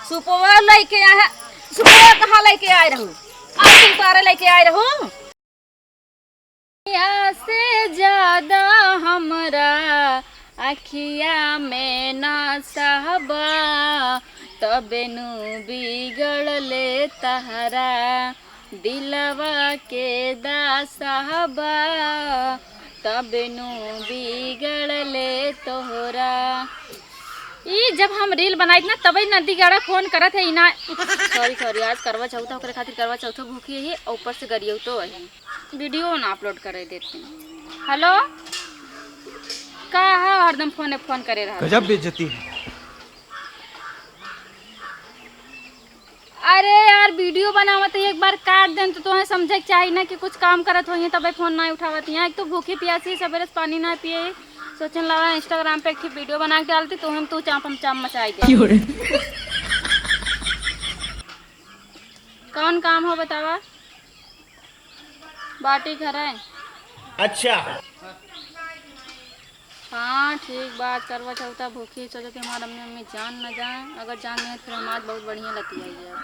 सुपवा लेके आया। सुपवा कहाँ लेके आए रहूं? आज तुम सारे लेके आए रहूं। या से ज्यादा हमरा अखिया में ना सहबा तबे नु बिगड़ले तहरा दिलवा के दासहबा तबे नु बिगड़ले तोहरा। ई जब हम रील बनाई ना तभी नदी गाड़ा फोन करत है इना सॉरी आज करवा चौथा ओकरे खातिर करवा चौथा भूखी है और ऊपर से गरियो तो है वीडियो ना अपलोड करे देते। हेलो का है हरदम फोन करे रहा। गजब बेइज्जती है। अरे यार वीडियो बनावत है एक बार काट दें तो तुम्हें समझे चाहिए ना कि कुछ काम करत हो तब फोन ना उठावत है। एक तो भूखी प्यासी सवेरे पानी ना पिए सोचने लगा इंस्टाग्राम पे एक वीडियो बना के डालती तो हम तू चाम मचाई दे। कौन काम हो बतावा? बाटी घर है। अच्छा हाँ ठीक बात करवा चौथा भूखी सोचे कि हमारा मम्मी जान न जाए। अगर जान नहीं फिर हमारे बहुत बढ़िया लती है यार।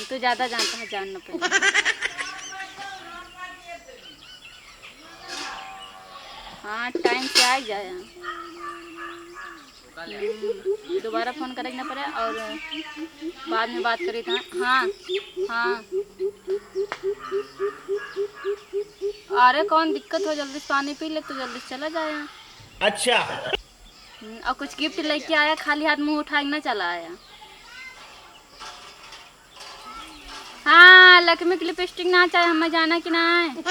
तू ज़्यादा जानता है जान न पे। हाँ टाइम से आ जाए। दोबारा फ़ोन करेंगे ना पड़े और बाद में बात करी था। हाँ हाँ अरे कौन दिक्कत हो जल्दी पानी पी ले तो जल्दी चला जाए। अच्छा और कुछ गिफ्ट लेके आया खाली हाथ मुंह उठा ना चला आया। हाँ लक्ष्मी की लिपस्टिक ना चाहे हमें जाना कि ना है।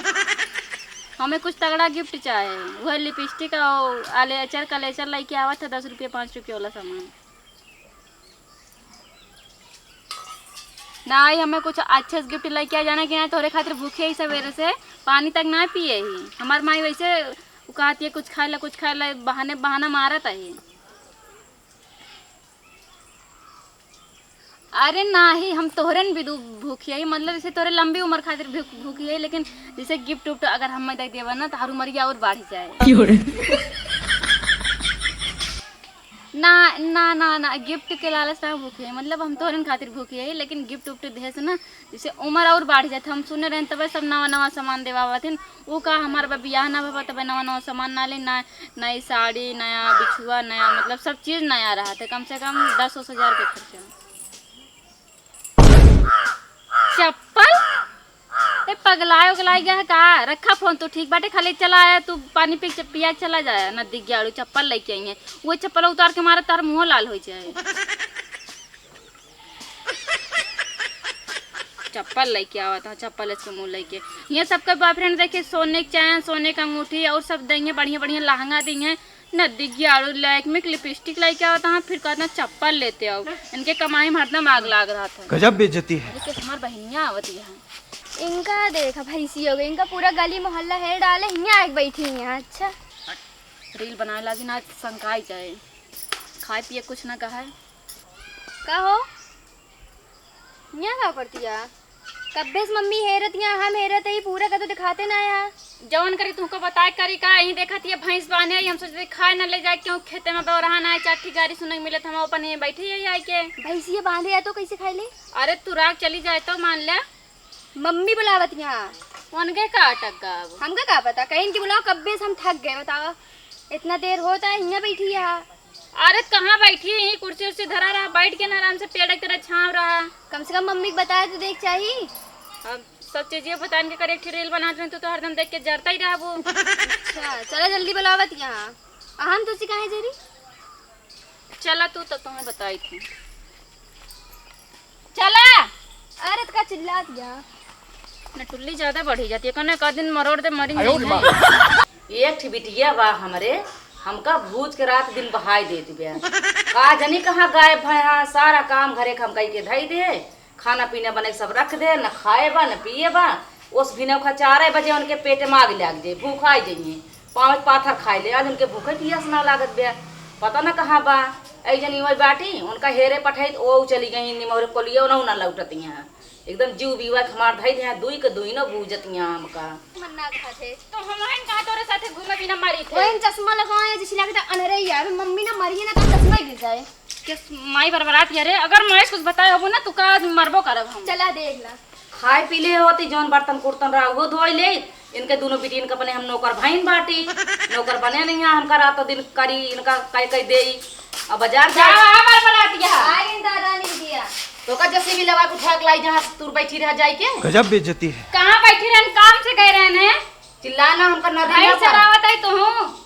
हमें कुछ तगड़ा गिफ्ट चाहिए। वह लिपस्टिक और अलेचर कलेचर लेके आवा था 10 रुपये 5 रुपये वाला सामान। ना ही हमें कुछ अच्छे से गिफ्ट लेके आ जाना कि ना तोरे खातिर भूखे ही सवेरे से पानी तक ना पिए ही। हमार माई वैसे कहती है कुछ खाए ला बहाना मारा था ही। अरे ना ही हम तोहरे भी भूखी है मतलब जैसे तोरे लंबी उम्र खातिर भूखी है लेकिन जैसे गिफ्ट उफ्ट अगर हम दे देवा ना तो हर उमरिया और बढ़ जाए। ना गिफ्ट के लालच ना भूखी है मतलब हम तोहरे खातिर भूखी है लेकिन गिफ्ट उफ्ट दे से ना जैसे उम्र और बढ़ जाते। हम सुने रहे तब सब नवा सामान देवा थे वो का हमारा बियाह ना भा तब नवा सामान ना ले ना नई साड़ी नया बिछुआ नया मतलब सब चीज़ नया रहा था। कम से कम 10-10 हज़ार के खर्चा। चप्पल पगलाए उगलाई गया है का? रखा फोन तो ठीक बाटे खाली चला आया तू पानी पी पिया चला जाए नदी गयाड़ू चप्पल लेके आई है वो चप्पल उतार के मारा तार मुँह लाल हो जाए। चप्पल लेके आवा था चप्पल इसके मुँह लेके ये सबके बॉयफ्रेंड देखे सोने की चैन सोने का अंगूठी और सब देंगे बढ़िया बढ़िया लहंगा देंगे नदी गयाड़ू लैक्मे की लिपस्टिक लेके आवा था फिर कहना चप्पल लेते आओ। इनके कमाई में हरदम आग लाग रहा था। गजब बेइज्जती है। हमार बहनियाँ आवती है। इनका देखा भैंसी हो गई इनका पूरा गली मोहल्ला हेर डाले यहाँ आके बैठी है। अच्छा रील बनाए लागी ना संकाई जाए खाए पिए कुछ ना कहा का हो यहाँ का करती है कब्बे से मम्मी हेरत यहाँ हम हेरत ही पूरा का तो दिखाते ना यहाँ जवन करी तुमको बताए करी का यही देखती है भैंस बाने हम सोचते खाए ना ले जाए क्यों खेते में बौरहा ना चाठी गाड़ी सुने मिले हम अपन यहीं बैठे यही आई के भैंसिया बांधे या तो कैसे खाई ले। अरे तू राग चली जाए तो मान ले मम्मी बुलावत यहाँ उनके का अटक गा हमका का पता कहीं की बुलाओ कब्बे से हम थक गए बताओ इतना देर होता है यहाँ बैठी यहाँ। अरे कहाँ बैठी यहीं कुर्सी उर्सी धरा रहा बैठ के ना आराम से पेड़ की तरह छाव रहा। कम से कम मम्मी को बताया तो देख चाहिए। अब सब चीजें बताने के करे रील बनाते रहे तो हरदम देख के जरता ही रहा वो। अच्छा चलो जल्दी बुलावत यहाँ हम तो सिखाए जेरी चला तू तो तुम्हें बताई थी चला। अरे का चिल्ला दिया नटुल्ली ज्यादा बढ़ी जाती है कने का दिन मरोड़ दे मरी नहीं। एक बिटिया बा हमरे हमका भूज के रात दिन बहाई दे दिया का जनी कहाँ गायब है। हाँ सारा काम घरे हम कही के धई दे खाना पीना बने सब रख दे न खाए बा न पिए बा उस भी न 4 बजे उनके पेट माग लाग जाए भूख आई जाइए 5 पाथर खाए ले आज उनके भूखे पियास ना लागत बे पता ना कहाँ बा। ऐ जनी वही बाटी उनका हेरे पठाई ओ चली गई निमोरे कोलियो ना लौटती हैं एकदम जीव बीवा हमार धई दे दुई के दुई न बूझतियां हमका मन्ना कहा थे तो हमारे कहा तोरे साथे घूमे बिना मारी थे ओए चश्मा लगाए जैसे लगता अनरे यार मम्मी ना मरी है ना तो चश्मा ही गिर जाए। किस माई बरबरात यारे अगर मैं कुछ बताए होबो ना तू का मरबो करब हम। चला देख ला खाए पीले होती जौन बर्तन कुर्तन रहा वो धोई ले इनके दोनों बेटी इनका बने हम नौकर भाईन बाटी नौकर बने नहीं है हमका रात दिन करी इनका कई कई दे अब बाजार जा बरबरात यहाँ आगे दादा ने दिया तो का जैसे भी लगा के उठा के लाई जहाँ तू बैठी रह जाई के गजब बेइज्जती है। कहाँ बैठी रहन काम से गए रहन है चिल्लाना हमका नदी भाई चरावत है तू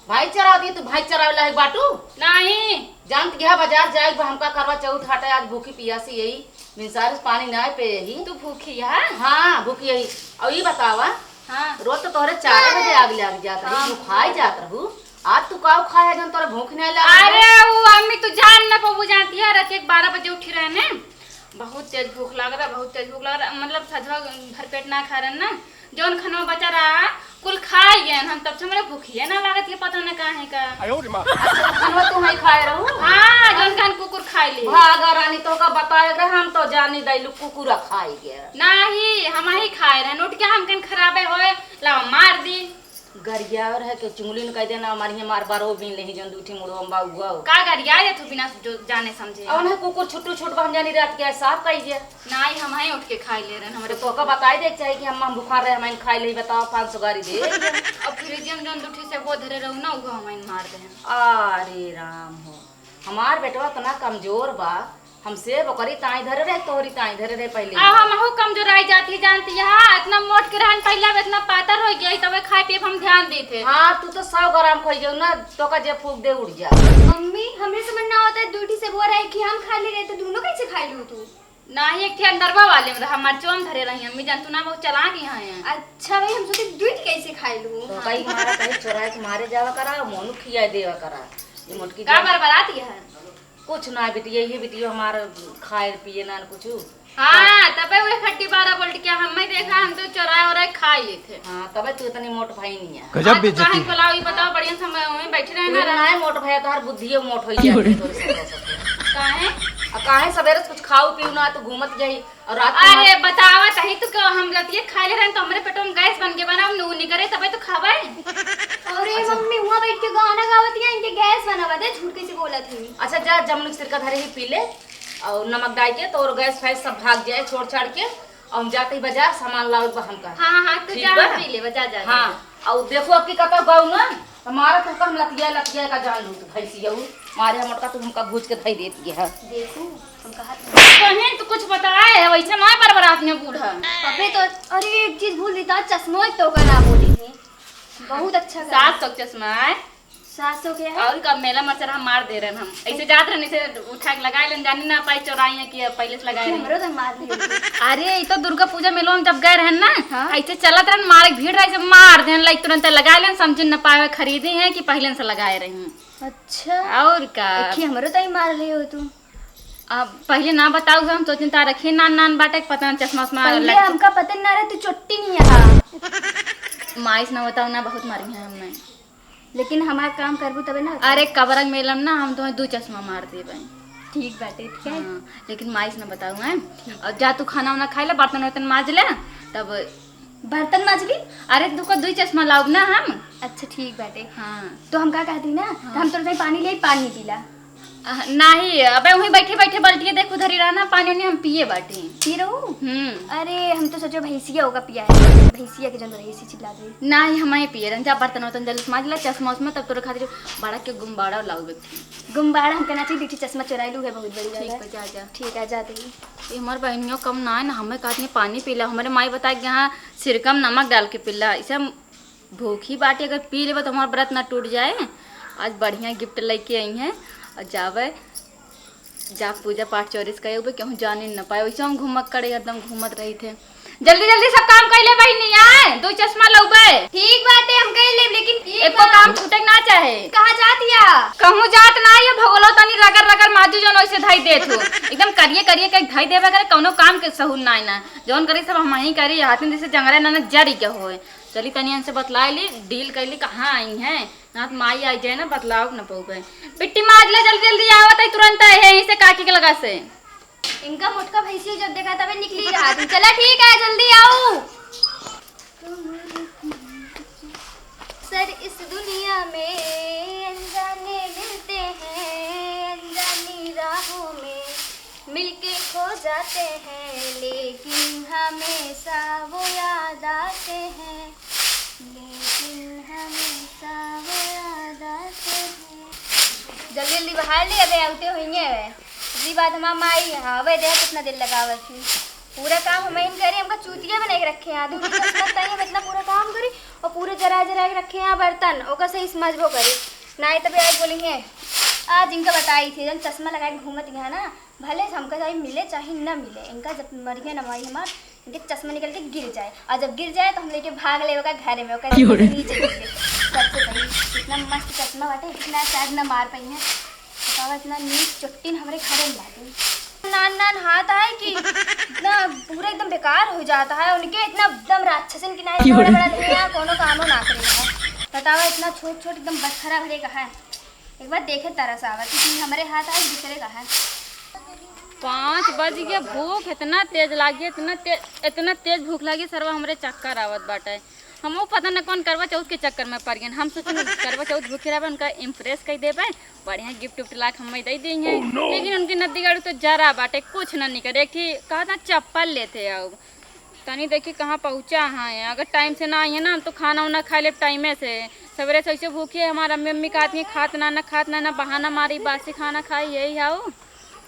भाई चरा दी तू भाई चरावेला है बाटू नहीं जानत गया बाजार जाए हमका करवा चौथ हटे आज भूखी पियासी यही मिसार पानी ना पे यही तू भूखी है। हाँ भूखी यही और ये बतावा हाँ रोज तो तोहरे 4 बजे आग लग जात रही तू खाए जात रहू आज तू काव खाया जन तोरे भूख नहीं लगा। अरे वो अम्मी तू जान ना पबू जानती है रात 12 बजे उठी रहे ने बहुत तेज भूख लग रहा बहुत तेज भूख लग रहा मतलब सजवा भर पेट ना खा रहे ना जौन खनवा बचा रहा कुल खाए गए हम तब से मेरे भूखिए ना लागत ये पता ना कहाँ है का। अच्छा खनवा तू नहीं खाए रहू हाँ जौन खान कुकुर खाई ली भागा रानी तो का बताए रहे हम तो जानी दैलू कुकुरा खाई गया नहीं हम ही खाए रहे नोट के हम कन खराबे होए ला मार दी गरिया रहे के चुंगली न कह देना हमारी मार बारो बीन लेही जन दूठी मुड़ो हम बाउआ का गरिया ये तू बिना जो जाने समझे और ना कुकुर छुट्टू छुट बन जानी रात के साफ कही गया नहीं हम ही उठ के खाई ले रहे हमारे तो का बताई देख चाहिए कि हम बुखार रहे हम खाई ले बताओ 500 गाड़ी दे अब फिर जन जन दूठी से वो धरे रहू ना वो हम मार दे अरे राम हो हमार बेटवा इतना कमजोर बा हमसे बकरी ताई धरे रहे तोरी ताई धरे रहे पहले अब हम हो कमजोर आई जाती जानती है इतना मोट के रहन पहले अब इतना पातर हो गई तब खाए पिए हम ध्यान देते। हाँ तू तो 100 ग्राम खाई जाऊ ना तो का जे फूक दे उड़ जा। मम्मी हमें समझना होता है ड्यूटी से बोल रहा है कि हम खा ले रहे तो दोनों कैसे खा लूं तू नहीं एक थे अंदरवा वाले में हमार चोम धरे रही अम्मी जान तू ना बहुत चला गई हैं। अच्छा भाई हम सोचे ड्यूटी कैसे खा लूं तो कहीं मारा कहीं चोराए के मारे जावा करा मोनू खिया देवा करा ये मोटकी का बरबरात है कुछ ना बिटिया ये बिटिया हमार खाए पिए ना कुछ हाँ तबे वो खट्टी 12 बोल्ट के हम ही देखा हम तो चोराए और खाई ले थे। हाँ तबे तू इतनी मोट भाई नहीं है गजब बेइज्जती काहे है। बोलाओ ये बताओ बढ़िया समय में बैठे रहे तू ना ना है मोट भाई तोहर बुद्धि मोट हो जाती है काहे काहे सवेरे कुछ खाऊ पीऊ ना तो घूमत जाई और रात को अरे बतावा तही तो क्यों हम लतिए खाए ले रहे तो हमरे पेटों में गैस बन के बना हम नू निकरे तबे तो खावे। अरे मम्मी वहां बैठ के गाना गावत है इनके गैस बनावा दे झूठ कैसे बोला थी। अच्छा जा जमुन सिरका धरे ही पी ले और नमक डाल के तो और गैस फैस सब भाग जाए छोड़ छाड़ के और हम जाते ही बाजार सामान लाओ हमका। हाँ हाँ तू ठीक जा बा? पी ले बजा जा। हाँ और देखो अब की कता गाऊ ना हमारा तो हम लतिया का जान लू तू भैंसी जाऊ मारे मोटका तू हमका भूज के धई देती है। देखो हम कहा कहीं तो कुछ बताए वैसे ना बरबरात में बूढ़ा अबे तो अरे एक चीज भूल दी था चश्मा तो का ना बोली थी बहुत अच्छा 700 चश्मा है 700 के है और कब मेला मचरा हम मार दे रहे हम ऐसे जात रहने से उठा के लगाए लेन जानी ना पाई चोराई है कि पहले से लगाए रहे। हमरो तो मार ली अरे ये तो दुर्गा पूजा मेलो में जब गए रहन ना हाँ। ऐसे चलत रहन मारे भीड़ रही से मार देन लाइक तुरंत लगाए लेन समझ न पाए खरीदे हैं कि पहले से लगाए रही। अच्छा और का देखिए हमरो तो ही मार रही हो तू अब पहले ना बताऊ हम सोचन ता रखे नान नान बाटे पता न चश्मा उस्मा पहले हमका पता ना रहा तू चोट्टी नहीं है माइस ना बताऊ ना बहुत मारी है हमने लेकिन हमारा काम करबू तबे ना अरे कबरक मेलम ना हम तो 2 चश्मा मार दे भाई ठीक बाटे ठीक है हाँ, लेकिन माइस ना बताऊ है और जा तू खाना वाना खाई ले बर्तन वर्तन माज ले तब बर्तन माजली अरे तू को 2 चश्मा लाऊ ना हम। अच्छा ठीक बाटे हाँ तो हम का कहती ना तो हम तो पानी ले पानी पीला नहीं अबे वहीं बैठे बैठे बाल्टी देखो धरी रहना पानी उन्हें हम पिए बाटे पी रहू अरे हम तो सोचो भैंसिया होगा पिया है भैंसिया के जन भैंसी चिल्ला दे नहीं हम ही पिए रहन जा बर्तन वर्तन जल्दी माज ले चश्मा उसमें तब तोरे खातिर बड़ा के गुम्बाड़ा लाऊ व्यक्ति गुम्बाड़ा हम कहना चाहिए देखी चश्मा चुराई लू है बहुत बड़ी ठीक जगह है जा जा ठीक है जाते ही ये हमारे बहनियों कम ना है ना हमें कहती हैं पानी पीला हमारे माई बताए कि यहाँ सिरकम नमक डाल के पीला इसे हम भूखी बाटी अगर पी लेबे तो हमारा व्रत ना टूट जाए। आज बढ़िया गिफ्ट लेके आई हैं और जावे जा पूजा पाठ चौरिस करे क्यों जाने न पाए वैसे हम घूमक करे एकदम घूमत रही थे जल्दी जल्दी सब काम कर ले भाई नहीं आए 2 चश्मा लौबे ठीक बाटे हम कह ले लेकिन एको काम छूटे ना चाहे कहाँ जातिया कहूँ जात ना ये भगोलो तनी रगर रगर माजू जन वैसे धाई देत हो एकदम करिए करिए के धाई देवे करे कोनो काम के सहूर ना जौन करी सब हम ही करी हाथ में जैसे जंगरे ना जरी के होए चली तनी से बतला ली डील कैली कहाँ आई हैं ना तो माई आई जाए ना बतलाओ न पऊ गए। पिट्टी मार ले जल्दी जल्दी आवत है तुरंत है यहीं से काकी के लगा से। इनका मोटका भैंसी जब देखा तभी निकली रहा थी। चला ठीक है जल्दी आओ। सर इस दुनिया में अनजाने मिलते हैं, अनजानी राहों में मिलके खो जाते हैं, लेकिन हमेशा वो याद आते हैं, लेकिन हमेशा वो याद आते हैं। जल्दी जल्दी बाहर ले अबे आउटे होंगे वे। अगली बात हमारा माई हाँ वे देख कितना दिल लगावत थी। पूरा काम हम इन करे हमका चूतिया बना के रखे हैं। आदमी हम इतना पूरा काम करी और पूरे जरा जरा के रखे हैं बर्तन ओका सही समझबो करी ना। तभी आज बोलेंगे आज इनका बताई थी जब चश्मा लगा के घूमत यहाँ ना भले हमका चाहे मिले चाहे न मिले, इनका जब मरिए न माई हमार इनके चश्मा निकल के गिर जाए और जब गिर जाए तो हम लेके भाग ले घर में नीचे गिर जाए। सबसे सही इतना मस्त चश्मा बाटे इतना शायद न मार पाई है। बताओ इतना नीच चुट्टी हमारे घर में बाटे नान नान हाथ है कि इतना पूरा एकदम बेकार हो जाता है उनके। इतना एकदम राक्षसन की नाई बड़ा बड़ा धनिया कोनो कामो ना करेगा। बताओ इतना छोट छोट एकदम बटखरा भरे का है। एक बार देखे तरस आवा कि हमारे हाथ आए दूसरे का है। 5 बज गया। भूख इतना तेज लागी इतना तेज भूख लगी सरवा हमरे चक्कर आवत बाटे। हम पता न कौन करवा चौथ के चक्कर में पड़ गए। हम सोचे करवा चौथ भूखे रहे उनका इम्प्रेस कर दे पाए बढ़िया गिफ्ट उफ्ट लाख हम दे देंगे। लेकिन उनकी नदी गाड़ी तो जरा बाटे कुछ न निकले। एक ही कहा था चप्पल लेते आओ तनी देखिए कहाँ पहुँचा है। अगर टाइम से ना आई है ना तो खाना वाना खा ले टाइमे से। सवेरे से ऐसे भूखे हमारा मम्मी कहती है खात ना बहाना मारी बासी खाना खाई यही आओ।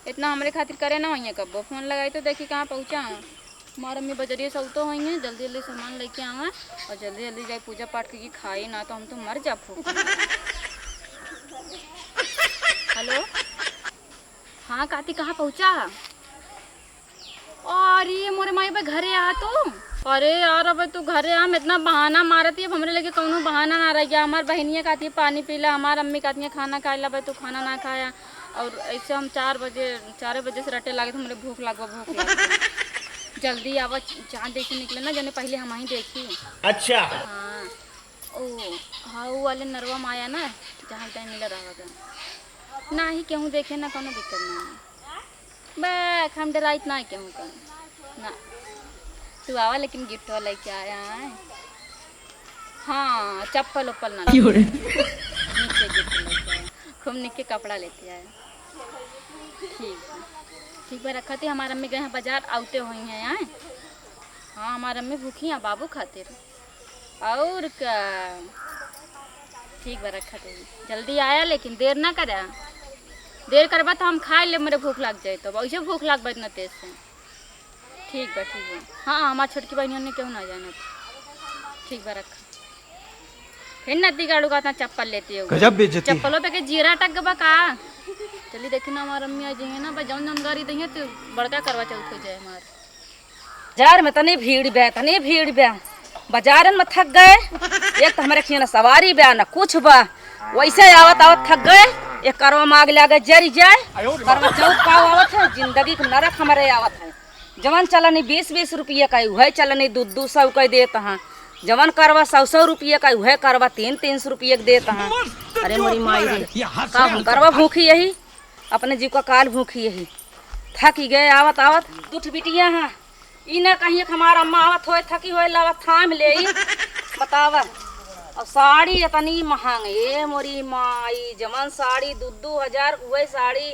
इतना हमारे खातिर करे ना हुई कब्बो फोन लगाई तो देखी कहाँ पहुँचा है। हमारा मम्मी बजरिए सब तो हुई है जल्दी जल्दी सामान लेके आवा और जल्दी जल्दी जाए पूजा पाठ करके खाई ना तो हम तो मर जा भूख। हेलो हाँ काती कहाँ पहुँचा? अरे मोरे माई भाई घरे आ तू। अरे यार अब तू घरे हम इतना बहाना मारती है अब हमरे लगे कौनो बहाना ना रह गया। हमार बहनिया कहती है पानी पी ला, हमार अम्मी कहती है खाना खा ला। भाई तू खाना ना खाया और ऐसे हम 4 बजे से रटे लागे तो हमरे भूख लगा। जल्दी आवा चाँद देखे निकले ना जने पहले हम ही देखी। अच्छा हाँ ओ हाँ वो वाले नरवा में आया ना जहाँ टाइम मिला रहा ना ही केहूँ देखे ना कोनो दिक्कत नहीं बैक हम डराइत ना केहूँ का ना। तू आवा लेकिन गिफ्ट वाला लेके आया है। हाँ चप्पल उप्पल ना नीचे गिफ्ट लेके आया खूब निके कपड़ा लेते आया। ठीक है रखा थी हमारा अम्मी गए हैं बाजार आउटे हुई हैं यहाँ। हाँ हमारा अम्मी भूखी हैं बाबू खातिर और क्या। ठीक है रखा थी जल्दी आया लेकिन देर ना करा। देर करबा तो हम खाए ले मेरे भूख लग जाए तो वैसे भूख लग इतना तेज से। ठीक है हाँ हमारी छोटकी बहनियों ने क्यों ना जाना। ठीक है रखा फिर नदी गाड़ू का इतना चप्पल लेती है चप्पलों पे के जीरा टक गबा का। चलिए देखी ना हमारा अम्मी आ जाएंगे ना भाई जौन जौन गाड़ी देंगे तो बड़का करवा चौथ हो जाए हमारे। बाजार में तनी भीड़ बे बाजार में थक गए। एक तो हमारे खिया सवारी बे ना कुछ बा वैसे आवत थक गए। एक करवा मांग लगे जरी जाए करवा चौथ पाव आवत है जिंदगी के नरक हमारे आवत है। जवन चलनी 20-20 रुपये का वह चलनी 200 का देता है। जवन करवा 100 रुपये का वह करवा 300 रुपये का देता है। अरे मोरी माई रे का हम करवा भूखी यही अपने जीव का काल भूखी यही थकी गए आवत दूठ बिटिया हैं ई ना कहीं हमारा अम्मा आवत हो थकी हो लावत थाम ले बतावा। और साड़ी इतनी महंग ये मोरी माई जमन साड़ी 2-2 हजार वही साड़ी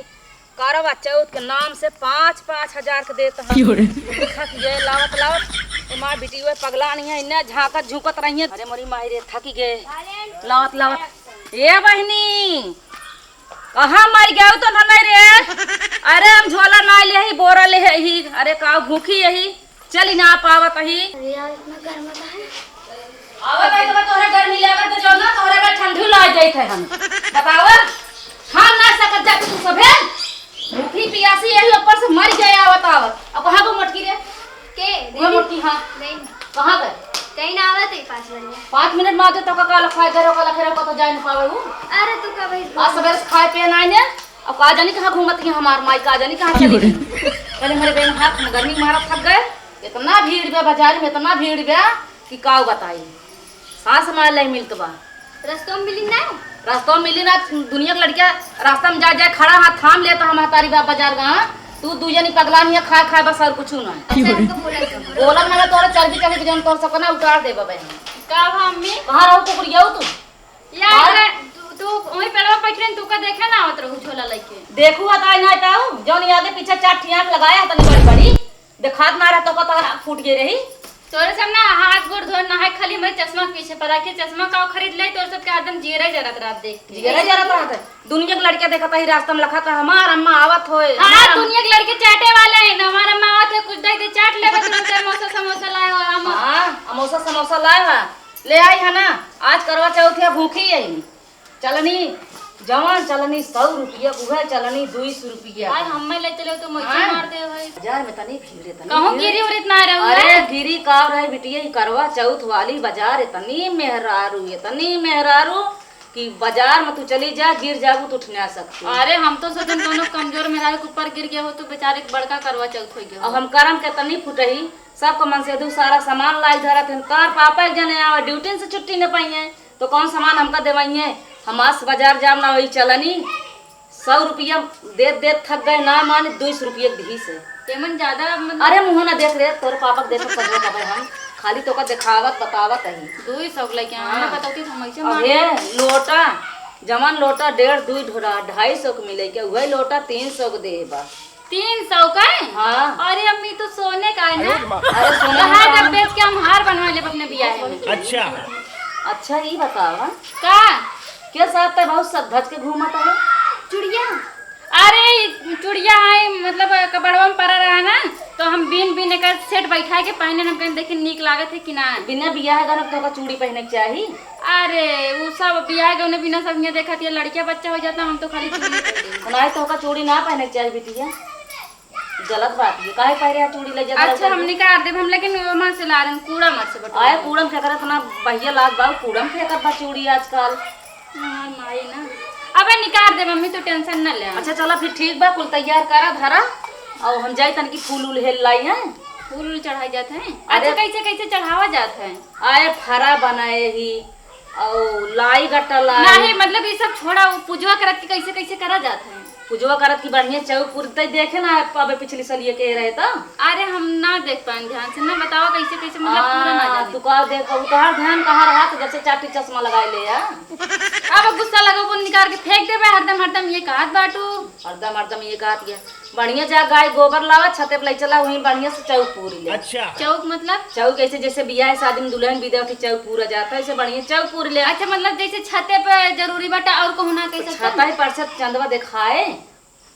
करवा चौथ के नाम से 5-5 हजार के देता है। थक गए लावत माँ बेटी हुए पगला नहीं है इन्हें झाँकत झुकत रही है। अरे मोरी माई रे थकी गए लावत ये बहनी कहाँ मर गया तो नहीं रे। अरे हम झोला ना ले ही बोरा ले ही अरे का भूखी यही चली ना पावत ही। अरे यार इतना गर्म है आवत है तो तोरे गर्मी लागत तो ना तोरे में ठंडी लग जाइत है। हम बतावा खा ना सकत जा तू सबे भूखी पियासी यही ऊपर से मर गए आवत अब कहां को मटकी रे के वो मटकी। हां नहीं कहां गए कहीं ना आवत है 5 बजे 5 मिनट में आते तो का लखाए घर का लखेरा को तो जाए न पावे हूं। अरे तू का भाई आज सवेरे से खाए पिए ना ने अब का जानी कहां घूमत है हमार माई का जानी कहां चली गई। पहले मेरे बहन हाथ में गर्मी मारा थक गए। इतना भीड़ बे बाजार में इतना भीड़ बे कि का बताई सांस मार ले मिलत बा। रास्तों में मिली ना रास्ता में मिली ना दुनिया के लड़कियां रास्ता में जा जाए खड़ा हाथ थाम ले तो हम तारी बाजार गा तू दू जनी पगला नहीं खाए खाए बस और कुछ ना बोला ना तोरा चर्बी चढ़ी जन तोर सब ना उतार दे बबे का मम्मी कहां रहू कुकुरिया तू यार तू वही पेड़वा बैठे तू का देखे ना आवत रहू झोला लेके देखू आता ना ताऊ जौन आगे पीछे चार ठियाक लगाया तनी बड़ी बड़ी देखात ना रहा तो पता फूट गई रही तोरे सब ना हाथ गोड़ धो ना है खाली मेरे चश्मा के पीछे पड़ा के चश्मा का खरीद ले तोरे सब के एकदम जीरा जरत रात देख के जीरा जरत रहत है दुनिया के लड़के देखता ही रास्ता में लखा का हमार अम्मा आवत होए हां दुनिया के लड़के चाटे वाले हैं हमारा अम्मा आवत है कुछ दे चाट ले तुरंत समोसा समोसा लाए हो हम हां समोसा लाए हा ले आई है ना आज करवा चौथ है भूखी है चलनी जवान चलनी 100 रुपया उहे चलनी 200 रुपया आज हम ले चले तो मुझे मार दे भाई बाजार में तनी भीड़ तनी कहूं गिरी और इतना रहो अरे गिरी का रहे बिटिया ही करवा चौथ वाली बाजार इतनी मेहरारू कि बाजार में तू चली जा गिर जाबू तो उठ ना सकती। अरे हम तो सोचन दोनों कमजोर मेहरारू के ऊपर गिर गया हो तो बेचारे के बड़का करवा चौथ हो गया अब हम करम के तनी फुटही सबको मन से दू सारा सामान लाई धरत हैं तार पापा एक जने आवा ड्यूटी से छुट्टी न पाई है तो कौन सामान हमका देवाइए हम आज बाजार जाम ना वही चलनी 100 रुपया दे थक गए ना माने 200 रुपया दी से तेमन ज्यादा अरे मुँह ना देख रे तोरे पापा के देखो पजवा कबे हम खाली तो का दिखावत बतावत ही 200 लेके हमें बताती तो हम ऐसे मार अबे लोटा जमन लोटा 1.5 2 ढोरा 250 के मिले के वही लोटा 300 के देबा 300 का है? हां अरे अम्मी तो सोने का है ना अरे सोना हार जब बेच के हम हार बनवा ले अपने बियाह में अच्छा अच्छा ये बतावा का क्या साथ है बहुत सब धज के घूमता है चुड़िया अरे चुड़िया है मतलब कपड़वा में पड़ा रहा ना तो हम बीन का सेट बैठा के पहने हम कहीं देखे नीक लागत है कि ना बिना बियाह गन तो का चूड़ी पहने के चाहिए अरे वो सब बियाह के उन्हें बिना संगे देखा थी लड़किया बच्चा हो जाता हम तो खाली चूड़ी पहनते नहीं तो का चूड़ी ना पहने के चाहिए बिटिया गलत बात है काहे पहरे चूड़ी ले जा अच्छा हमने कहा दे हम लेकिन वो मां से ला रहे हैं कूड़ा मत से बटा आए कूड़म फेंकर इतना बढ़िया लाग बाऊ कूड़म फेंकर बा चूड़ी आजकल हमार माई ना अबे निकाल दे मम्मी तो टेंशन ना ले अच्छा चला फिर ठीक बा कुल तैयार करा धरा और हम जाई तन की फूल उल हेल लाई हैं फूल चढ़ाई जाते हैं अच्छा कैसे कैसे चढ़ावा जाता है आए फरा बनाए ही और लाई गट्टा लाई नहीं मतलब ये सब छोड़ा वो पूजवा करत के कैसे कैसे करा जाता है पूजवा करत की बढ़िया चौक पुरते देखे ना अबे पिछली साल ये कह रहे था अरे हम ना देख पाए ध्यान से ना बताओ कैसे कैसे मतलब पूरा ना जाने तू का देखो तोहार ध्यान कहाँ रहा तो जैसे चाटी चश्मा लगाए ले या अब गुस्सा लगा वो निकाल के फेंक देबे हरदम ये कहत बाटू हरदम ये कहत गया बढ़िया जा गाय गोबर लावा छते पे ले चला वहीं बढ़िया से चौक पूरी ले अच्छा चौक मतलब चौक ऐसे जैसे बियाह शादी में दुल्हन विदा होती चौक पूरा जाता है ऐसे बढ़िया चौक पूरी ले अच्छा मतलब जैसे छते पे जरूरी बाटा और को होना कैसे छता ही पर चंदवा दिखाए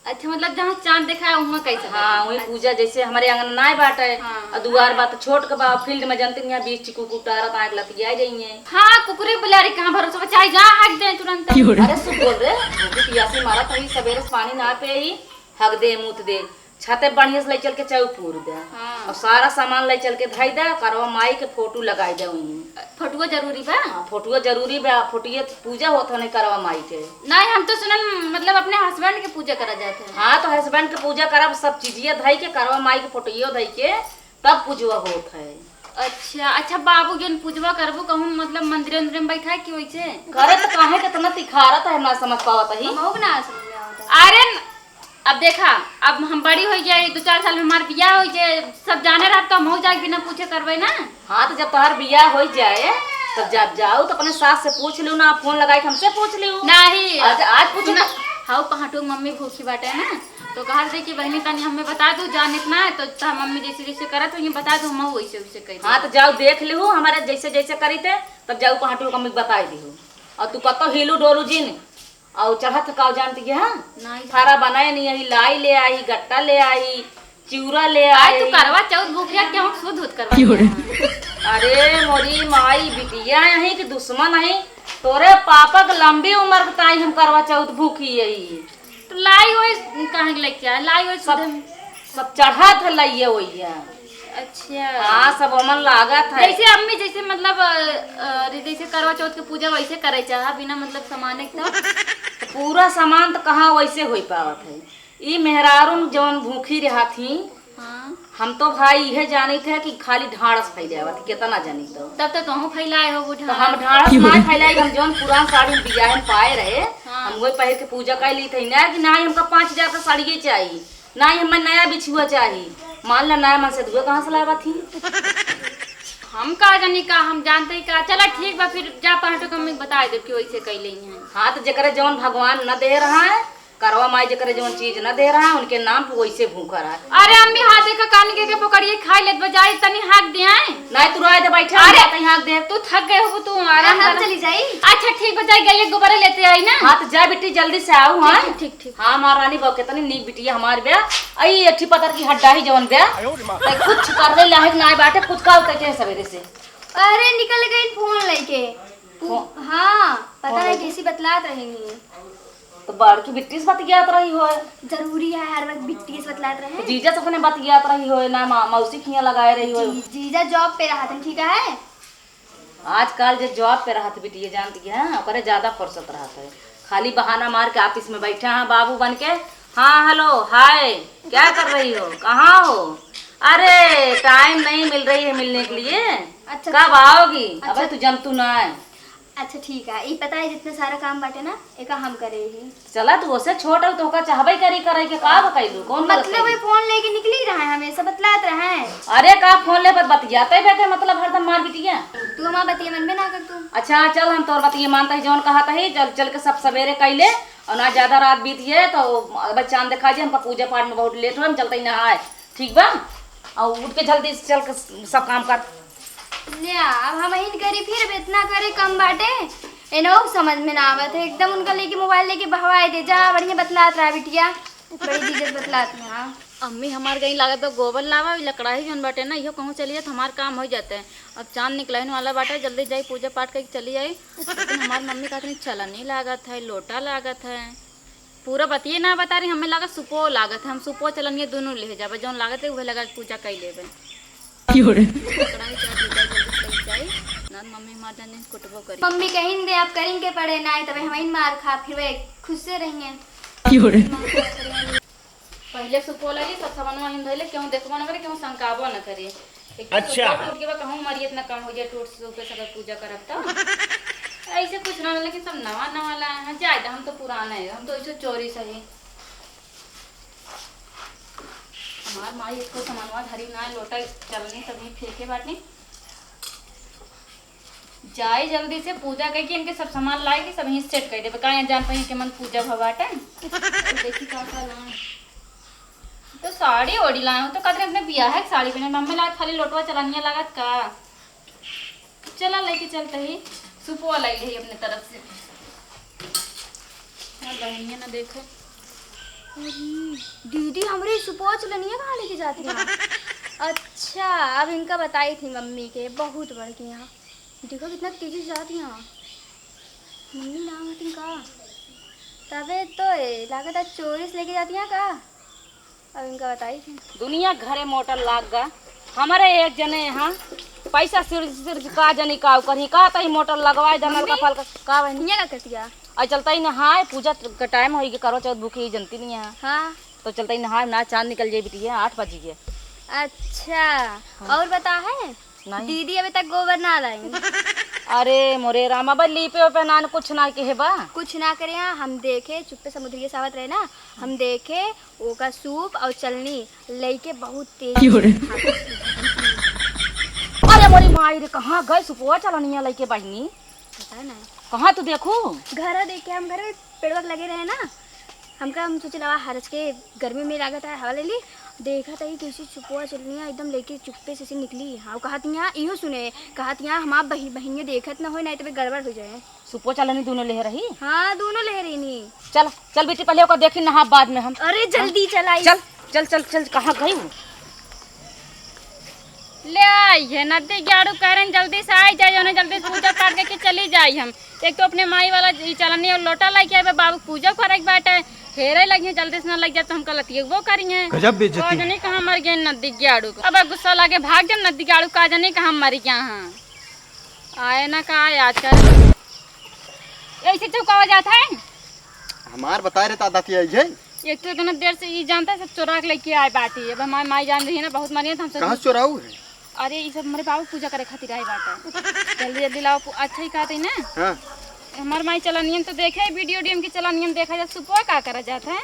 अच्छा मतलब जहाँ चांद देखा है वहाँ कैसे हाँ वही पूजा जैसे हमारे आंगन नाय बाटा है हाँ। और दुआर बात छोट के बा फील्ड में जानते हैं बीच चिकू कुटारा ताक लती आ जाइए हाँ कुकुरे बुलारी कहाँ भरोसा चाहे जहाँ हक दे तुरंत अरे सुन बोल रहे भूखी प्यासी मारा तभी सवेरे से पानी ना पे ही हक दे मुत दे छते बढ़िया से ले चल के चौक पूर दे हाँ। और सारा सामान ले चल के धई दे करवा माई के फोटो लगाई दे वहीं फोटुआ जरूरी बा फोटो जरूरी बा फोटो पूजा होता नहीं करवा माई के नहीं हम तो सुनन मतलब अपने हस्बैंड के पूजा करा जाते हैं हाँ तो हस्बैंड के पूजा करब सब चीजिए धई के करवा माई के फोटो धई के तब पूजवा होत है अच्छा बाबू जन पूजवा करबो कहूँ मतलब मंदिर में बैठा कि वैसे करे तो काहे कितना तिखारत है ना समझ पावत ही हम ना समझ में आवता अरे अब देखा अब हम बड़ी हो जाए 2-4 साल में हमार बियाह हो जाए सब जाने रहा तो हम हो जाए बिना पूछे करवे ना हाँ तो जब तुम्हार बियाह हो जाए तब जब जाओ तो अपने सास से पूछ लू ना फोन लगाई हमसे पूछ लू नहीं आज पूछ ना हाँ पहाटो मम्मी भूखी बाटे है ना तो कहा दे कि बहनी तनी हमें बता दो जान इतना है तो मम्मी जैसे जैसे करा तो ये बता दो हम वैसे वैसे कही हाँ तो जाओ देख लू हमारे जैसे जैसे करी थे तब जाओ पहाटो मम्मी बताई दी और तू कतो हिलू डोलू जिन और चढ़त का जानती है नहीं खारा बनाए नहीं आई लाई ले आई गट्टा ले आई चिवरा ले आज आई तू करवा चौथ भूखिया क्या हम शुद्ध होत करवा अरे मोरी माई बिटिया यही कि दुश्मन है तोरे पापा के लंबी उम्र के ताई हम करवा चौथ भूखी यही तो लाई वही कहाँ लेके आए लाई वही सब चढ़ा था लाइए वही अच्छा हाँ सब अमन लागत है जैसे अम्मी जैसे मतलब जैसे करवा चौथ के पूजा वैसे करे चाह बिना मतलब सामान एकदम पूरा सामान तो कहाँ वैसे हो पावत है ई मेहरारून जवन भूखी रहा थी हाँ हम तो भाई यह जानी थे कि खाली ढाड़स फैलावत कितना जानी तो तब तो तुम फैलाए हो वो तो हम ढाड़स ना फैलाई। हम जौन पुरान साड़ी बियाह में पाए रहे हाँ। हम वही पहन के पूजा कर ली थी ना कि ना ही हमका 5,000 का साड़िए चाहिए, ना ही हमें नया बिछुआ चाहिए। मान ला नया मन से धुए कहाँ से लावा थी। हम का जानी का हम जानते ही का। चला ठीक बा फिर जा पाटो को हमें बता दे कि वैसे कैले हैं। हाँ तो जकरे जौन भगवान न दे रहा है करवा माई जकरे जौन चीज न दे रहा है उनके नाम पे वैसे भूखा रहा है। अरे अम्मी हाथ देखा कान के पकड़िए खा ले बजाई तनी हाक दे आए। नहीं तू रह दे बैठे अरे! कहीं हाथ दे। तू थक गए हो तू आराम हम कर। चली जाई। अच्छा ठीक बजाई गई गोबर लेते आई ना। हाँ तो जा बेटी जल्दी से आओ। हाँ ठीक ठीक ठीक। हाँ महारानी बहु कितनी नीक बिटिया हमारे ब्याह आई अच्छी पतर की हड्डा ही जवन ब्याह कुछ कर ले लायक ना बाटे कुछ का उतर सवेरे से। अरे निकल गई फोन लेके। हाँ पता है कैसी बतलात रहेंगी। तो बड़की बिट्टी से बतियात रही हो, जरूरी है हर वक्त बिट्टी से बतलात रहे। जीजा से अपने बतियात रही हो ना मौसी खिया लगाए रही हो। जीजा जॉब पे रहा था ठीक है। आजकल जो जॉब पे रहत बिटिया जानती है ओकरे ज्यादा फुर्सत रहता है। खाली बहाना मार के ऑफिस में बैठे हैं बाबू बन के। हाँ हेलो हाय क्या कर रही हो, कहाँ हो? अरे टाइम नहीं मिल रही है मिलने के लिए। अच्छा कब आओगी? अबे तू जम तू ना है। अच्छा ठीक है ये पता है जितना सारा काम बाटे ना एक हम करेगी। चला तू उससे छोटा तो का चाहबे करी करे के का बकैलू कौन मतलब वही फोन लेके निकली रहा है हमेशा बतलात रहा है। अरे का फोन ले पर बतियाते बैठे मतलब हरदम मार बिटिया। तू हमारा बतिया मन में ना कर तू। अच्छा चल हम तोर बतिया मानता ही जौन कहा था ही चल चल के सब सवेरे कैले और ना ज्यादा रात बीत है तो अब चांद दिखा जे हमका पूजा पाठ में बहुत लेट हो हम चलते ही नहाए ठीक बा और उठ के जल्दी से चल के सब काम कर ले अब हम ही करी फिर अब इतना करे कम बाटे एनो समझ में ना आवत है एकदम उनका लेके मोबाइल लेके बहवाए दे जा बढ़िया बतलात रहा बिटिया बड़ी चीज बतलात है। हाँ अम्मी हमार गई लागत तो गोबर लावा लकड़ा ही जौन बाटे ना इहो कहूँ चलिए तो हमार काम हो जाते हैं। अब चांद निकलने वाला बाटे जल्दी जाई पूजा पाठ करके चली आई। लेकिन हमारी मम्मी का इतनी चलनी लागत है लोटा लागत है पूरा बतिए ना बता रही हमें लागत सुपो लागत है। हम सुपो चलनिए दोनों ले जाबे जौन लागत है वह लगा के पूजा कर लेबे। मम्मी मार जाने कुटबो करी। मम्मी कहीं दे आप करेंगे पड़े ना तब हम मार खा फिर वे खुद से रहेंगे। पहले सुपो लगी सब सामान हम धइले क्यों देखबो ना करे क्यों शंकाबो ना करे। अच्छा। टूट के कहूं मरियत ना कम हो जाए टूट सूप पे सब पूजा करब तो ऐसे कुछ ना लेकिन सब नवा नवा लाए हैं ज्यादा हम तो पुराना है हम तो ऐसे चोरी सही हमार माई इसको सामानवा धरी ना लोटा चलनी सभी फेंके बाटनी जाए जल्दी से पूजा करके इनके सब सामान लाए के सब ही सेट कर देबे का जान पाई के मन पूजा भवाटे देखी का लाए तो साड़ी ओढ़ी लाए हो तो कदरे अपने बियाह है साड़ी पहने मम्मी लाए खाली लोटवा चलानिया लागत का चला लेके चलते ही सुपवा लाई ले अपने तरफ से बहनिया ना देखो दीदी हमारी सुपौल चलनिया कहाँ लेके जाती हैं। अच्छा अब इनका बताई थी मम्मी के बहुत बढ़िया देखो कितना तेजी से जाती हैं मम्मी लागत इनका तबे तो लागत है चोरी से लेके जाती हैं का। अब इनका बताई थी दुनिया घरे मोटर लाग गा हमारे एक जने यहाँ पैसा सिर सिर का जनी का कहीं का तही मोटर लगवाए जनल का फल का बहनी क्या करती है। और चलता ही नहाए पूजा का टाइम होगी करो चौथ भूखी जनती नहीं है। हाँ तो चलता ही नहाए ना चांद निकल जाए बिटिया 8 बज गए। अच्छा और बता है नहीं दीदी अभी तक गोबर ना लाई। अरे मोरे रामा बा लीपे पे ना कुछ ना के बा कुछ ना करे यहाँ हम देखे चुप्पे समुद्र के सावत रहे ना हम देखे वो का सूप और चलनी लेके बहुत तेज। अरे मोरी माई रे कहाँ गए सुपुआ चलनिया लेके बहनी पता ना कहाँ तू देखू घर देख के हम घर पेड़ वक्त लगे रहे ना हम सोचे लगा हरस के गर्मी में लागत है हवा ले ली देखा था कैसी चुपुआ चलनिया एकदम लेके चुप्पे से निकली। हाँ कहत यहाँ इहो सुने कहत यहाँ हमार बहनिया देखत ना हो नहीं तो गड़बड़ हो जाए। सुपुआ चलनी दोनों ले रही। हाँ दोनों ले रही नी। चल चल बेटी पहले ओका देखी नहा बाद में हम। अरे जल्दी चलाई चल चल चल चल कहाँ गई ले आई है नदी गाड़ू करन जल्दी से आई जाए जल्दी से पूजा पाठ करके चली जाई। हम एक तो अपने माई वाला चलनी और लोटा लेके आए बाबू पूजा करे के बाटे फेरे लगी जल्दी से ना लग जाए तो हम गलती वो करिए गजब बेइज्जती नहीं कहाँ मर गए नदी गाड़ू अब गुस्सा लगे भाग जाए नदी गाड़ू का जाने कहाँ मर गया। हाँ आए ना का आए आजकल ऐसे चौकावा जाता है हमार बताए रे दादा है एक तो इतना देर से ये जानता है सब चोरा के लेके आए बाटी। अब हमारी माई जान रही है ना बहुत मानिए तो हम कहाँ सब। से चोराऊ है? अरे ये सब हमारे बाबू पूजा करे खातिर आए बाटा। जल्दी जल्दी लाओ। अच्छा ही कहते ना हाँ हमारे माई चला नियम तो देखे वीडियो डीएम की चला नियम देखा जाए। सुपो का करा जाता है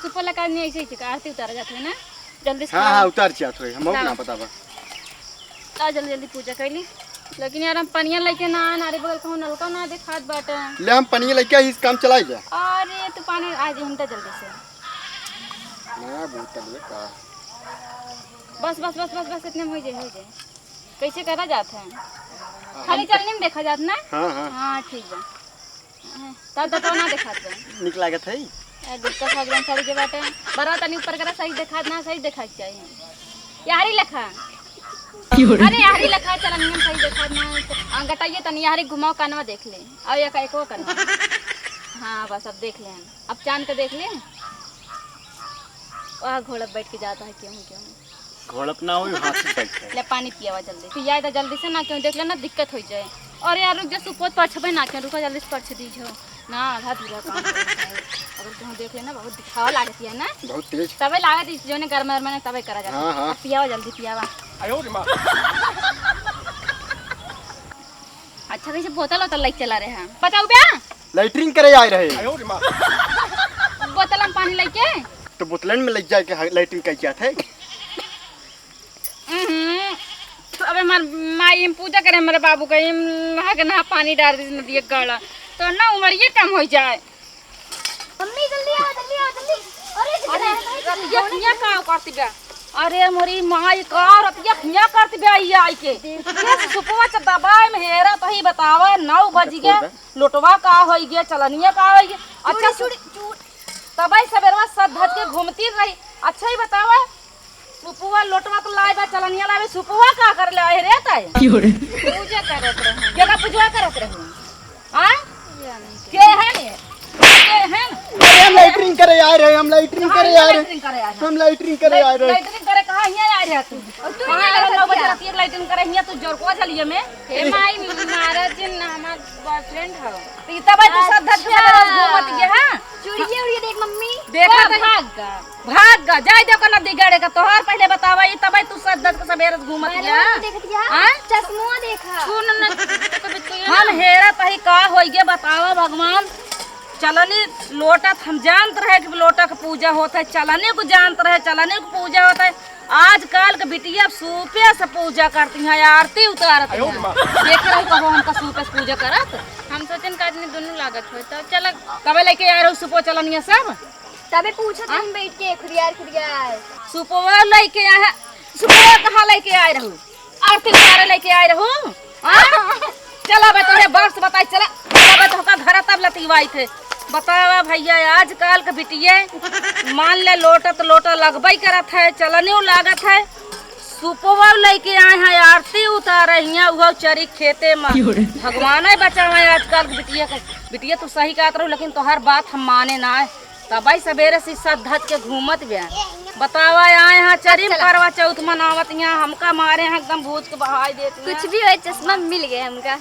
सुपो लगा नहीं ऐसे ही आरती उतारा जाता है ना। जल्दी से हाँ हाँ उतार चाहत हो हम ना पता बा। आ जल्दी जल्दी पूजा कर ली। लेकिन यार हम पनिया लेके ना आए नारे बगल कहूँ नलका ना दिखात बाटा। ले हम पनिया लेके इस काम चलाई जा। अरे तू पानी आज हम तो जल्दी से ना बोतल ले का बस बस बस बस बस इतने में हो जाए। कैसे करा जाता है खाली चलने में देखा जाता ना। हाँ हाँ हाँ ठीक है तब तो ना दिखाते निक लागत है। गुप्ता सागवान साड़ी के बाटे बड़ा तनी ऊपर करा सही देखा ना सही देखा चाहिए यारी लखा। अरे यारी लखा चला नियम सही देखा ना गटाइए तनी यारी घुमाओ कानवा देख ले और एक एको करना। हाँ बस अब देख ले अब चांद के देख ले वहाँ घोड़ा बैठ के जाता है क्यों क्यों घोड़प ना हो हाथ से बैठ ले पानी पियावा जल्दी पिया तो जल्दी से ना क्यों देख ले ना दिक्कत हो जाए। और यार रुक जा सुपोत पढ़े ना क्यों रुको जल्दी से पढ़ दीजिए ना आधा धीरा काम अगर तुम देख लेना बहुत दिखावा लागती है ना बहुत तेज। तबे लागत जो ने गर्म में तबे करा जाता हाँ हाँ पियावा जल्दी पियावा। अच्छा कैसे बोतल वोतल लाइक चला रहे हैं बताओ क्या लैट्रिन करे आए रहे बोतल में पानी लेके तो बोतलन में लग जाए के लैट्रिन कर जात है। तो अबे माई पूजा करे मेरे बाबू का ना पानी डाल दी नदी गड़ा तो ना उम्र ये कम हो जाए। मम्मी जल्दी आओ जल्दी आओ जल्दी। अरे ये किया का करती बे अरे मोरी माई का रतिया किया करती बे आई आई के ये सुपवा च दबाई में हेरा तो ही बतावा 9 बज गया लोटवा का होई गया चलनिया का होई गया। अच्छा तबाई सवेरवा सब धज के घूमती रही। अच्छा ही बतावा सुपुआ लोटवा तो लाए बा चलनिया लावे सुपुआ का कर ले आए रे ताई पूजा करत रहे केगा पूजा करत रहे हां के है ने के है हम लैट्रिन करे आए रहे हम लैट्रिन करे आए रहे हम लैट्रिन करे आए रहे। लाइटिंग करे कहां हिया आ रहा तू और तू नहीं 9 बजे रात लाइटिंग करे हिया तू जोर को चलिए में हे माई महाराज जी हमार बॉयफ्रेंड है तो तब तू सब धज के घूमत गया हां चूड़िए उड़िए देख मम्मी देखा भाग गा जाय देखो ना दिगड़े का तोहार पहले बतावा ई तब तू सब धज के सवेरे घूमत गया देखत गया हां चश्मा देखा सुन न हम हेरा तही का होई गे बतावा भगवान चलनी लोटत हम जानत रहे कि लोटा का पूजा होता है चलने को जानत रहे चलने को पूजा होता है। आजकल के बिटिया सूपे से पूजा करती हैं आरती उतारती हैं देख रहे कहो हमका सूपे से पूजा करत हम सोचन का आदमी दोनों लागत हो तो चल कबे लेके आ रहे सुपो चलनिया सब तबे पूछत हम बैठ के खुरियार सुपो लेके आए सुपो कहां लेके आए रहू आरती उतारे लेके आए रहू चला बे तोरे बर्स बताई चला बे तो का घर तब लतीवाई थे बतावा भैया आजकल के बिटिया मान ले लोटत लोटा लगबई करत है चलने लागत है सुपवा लेके आए हैं आरती उतार रही हैं वो चरी खेते में भगवान ही बचावा आजकल के बिटिया तो सही कहत रहू लेकिन तोहर बात हम माने ना है तब सवेरे से सब धज के घूमत गया बतावा आए हैं चरी करवा चौथ मनावत यहाँ हमका मारे हैं एकदम भूत के बहाई देते कुछ भी हो चश्मा मिल गया हमका।